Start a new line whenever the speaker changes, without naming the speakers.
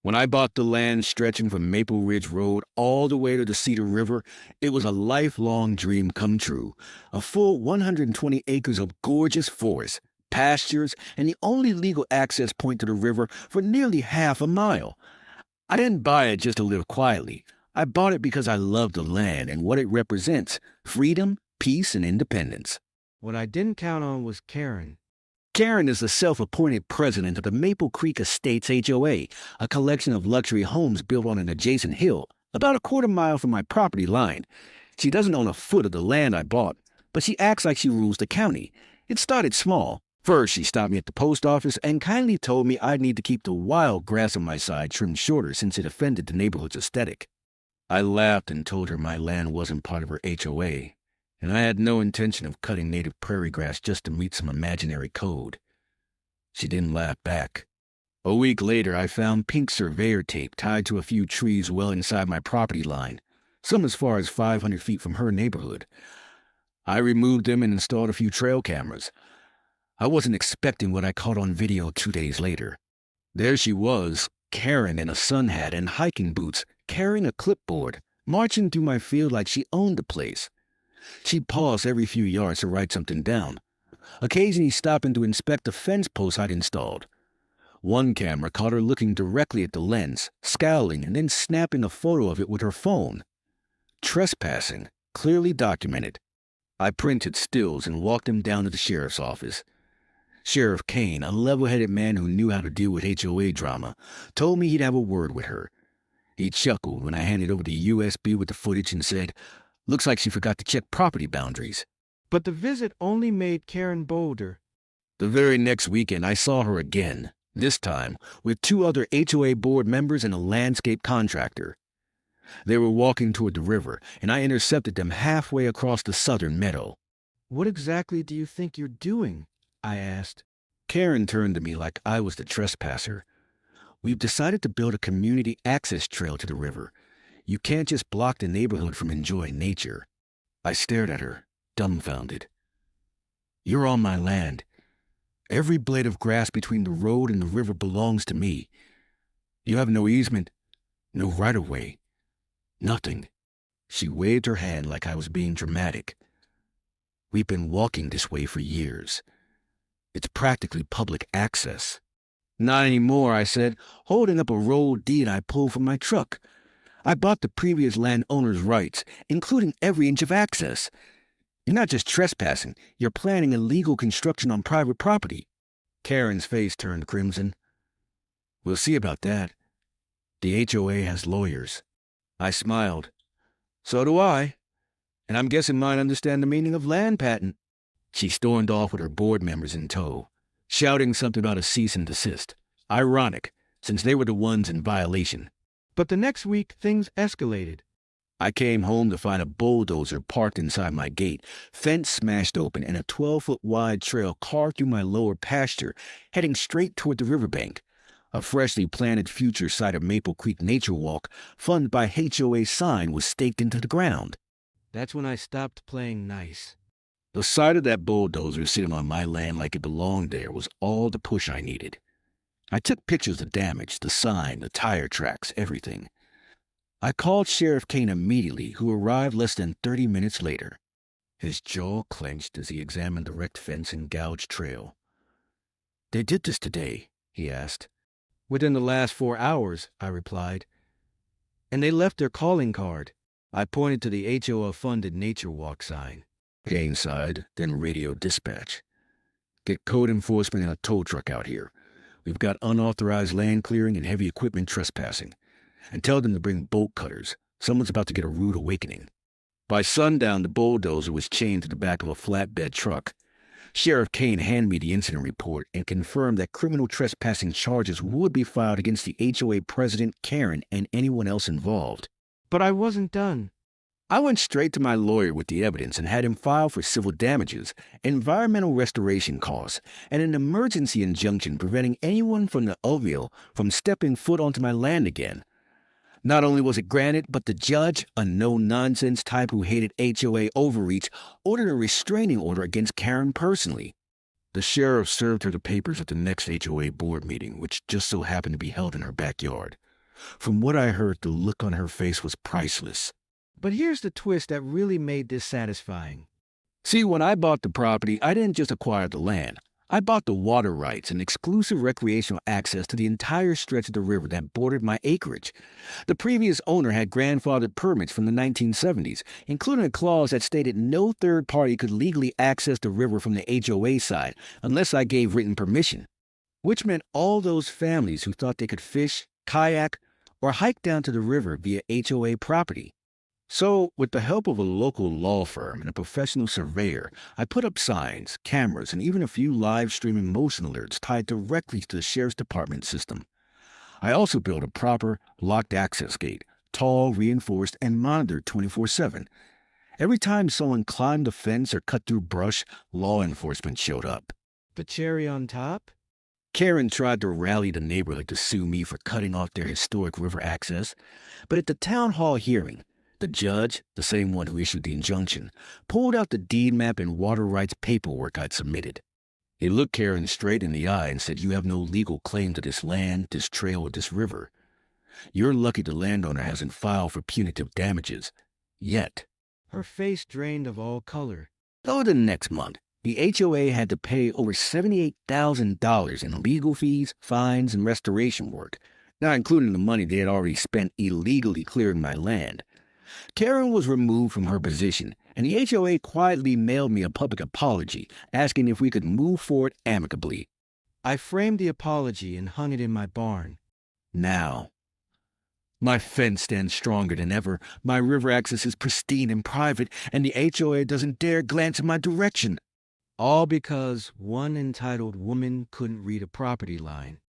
When I bought the land stretching from Maple Ridge Road all the way to the Cedar River, it was a lifelong dream come true. A full 120 acres of gorgeous forest, pastures, and the only legal access point to the river for nearly half a mile. I didn't buy it just to live quietly. I bought it because I love the land and what it represents: freedom, peace, and independence.
What I didn't count on was Karen.
Karen is the self-appointed president of the Maple Creek Estates HOA, a collection of luxury homes built on an adjacent hill, about a quarter mile from my property line. She doesn't own a foot of the land I bought, but she acts like she rules the county. It started small. First, she stopped me at the post office and kindly told me I'd need to keep the wild grass on my side trimmed shorter since it offended the neighborhood's aesthetic. I laughed and told her my land wasn't part of her HOA, and I had no intention of cutting native prairie grass just to meet some imaginary code. She didn't laugh back. A week later, I found pink surveyor tape tied to a few trees well inside my property line, some as far as 500 feet from her neighborhood. I removed them and installed a few trail cameras. I wasn't expecting what I caught on video 2 days later. There she was, Karen in a sun hat and hiking boots, carrying a clipboard, marching through my field like she owned the place. She'd pause every few yards to write something down, occasionally stopping to inspect the fence post I'd installed. One camera caught her looking directly at the lens, scowling, and then snapping a photo of it with her phone. Trespassing, clearly documented. I printed stills and walked them down to the sheriff's office. Sheriff Kane, a level-headed man who knew how to deal with HOA drama, told me he'd have a word with her. He chuckled when I handed over the USB with the footage and said, "Looks like she forgot to check property boundaries."
But the visit only made Karen bolder.
The very next weekend, I saw her again, this time with 2 other HOA board members and a landscape contractor. They were walking toward the river, and I intercepted them halfway across the southern meadow.
"What exactly do you think you're doing?" I asked.
Karen turned to me like I was the trespasser. "We've decided to build a community access trail to the river. You can't just block the neighborhood from enjoying nature." I stared at her, dumbfounded. "You're on my land. Every blade of grass between the road and the river belongs to me. You have no easement, no right-of-way, nothing." She waved her hand like I was being dramatic. "We've been walking this way for years. It's practically public access." "Not anymore," I said, holding up a rolled deed I pulled from my truck. "I bought the previous landowner's rights, including every inch of access. You're not just trespassing, you're planning illegal construction on private property." Karen's face turned crimson. "We'll see about that. The HOA has lawyers." I smiled. "So do I. And I'm guessing mine understand the meaning of land patent." She stormed off with her board members in tow, shouting something about a cease and desist. Ironic, since they were the ones in violation.
But the next week, things escalated.
I came home to find a bulldozer parked inside my gate, fence smashed open, and a 12-foot wide trail carved through my lower pasture, heading straight toward the riverbank. A freshly planted future site of Maple Creek Nature Walk, funded by HOA sign, was staked into the ground.
That's when I stopped playing nice.
The sight of that bulldozer sitting on my land like it belonged there was all the push I needed. I took pictures of the damage, the sign, the tire tracks, everything. I called Sheriff Kane immediately, who arrived less than 30 minutes later. His jaw clenched as he examined the wrecked fence and gouged trail. "They did this today?" he asked.
"Within the last 4 hours," I replied. "And they left their calling card." I pointed to the HOA-funded Nature Walk sign.
Kane sighed, then radioed dispatch. "Get code enforcement and a tow truck out here. We've got unauthorized land clearing and heavy equipment trespassing. And tell them to bring bolt cutters. Someone's about to get a rude awakening." By sundown, the bulldozer was chained to the back of a flatbed truck. Sheriff Kane handed me the incident report and confirmed that criminal trespassing charges would be filed against the HOA president, Karen, and anyone else involved.
But I wasn't done.
I went straight to my lawyer with the evidence and had him file for civil damages, environmental restoration costs, and an emergency injunction preventing anyone from the OVIL from stepping foot onto my land again. Not only was it granted, but the judge, a no-nonsense type who hated HOA overreach, ordered a restraining order against Karen personally. The sheriff served her the papers at the next HOA board meeting, which just so happened to be held in her backyard. From what I heard, the look on her face was priceless.
But here's the twist that really made this satisfying.
See, when I bought the property, I didn't just acquire the land. I bought the water rights and exclusive recreational access to the entire stretch of the river that bordered my acreage. The previous owner had grandfathered permits from the 1970s, including a clause that stated no third party could legally access the river from the HOA side unless I gave written permission, which meant all those families who thought they could fish, kayak, or hike down to the river via HOA property. So, with the help of a local law firm and a professional surveyor, I put up signs, cameras, and even a few live streaming motion alerts tied directly to the sheriff's department system. I also built a proper, locked access gate, tall, reinforced, and monitored 24/7. Every time someone climbed the fence or cut through brush, law enforcement showed up.
The cherry on top?
Karen tried to rally the neighborhood to sue me for cutting off their historic river access, but at the town hall hearing, the judge, the same one who issued the injunction, pulled out the deed map and water rights paperwork I'd submitted. He looked Karen straight in the eye and said, "You have no legal claim to this land, this trail, or this river. You're lucky the landowner hasn't filed for punitive damages. Yet."
Her face drained of all color.
Over the next month, the HOA had to pay over $78,000 in legal fees, fines, and restoration work, not including the money they had already spent illegally clearing my land. Karen was removed from her position, and the HOA quietly mailed me a public apology, asking if we could move forward amicably.
I framed the apology and hung it in my barn.
Now, my fence stands stronger than ever, my river access is pristine and private, and the HOA doesn't dare glance in my direction.
All because one entitled woman couldn't read a property line.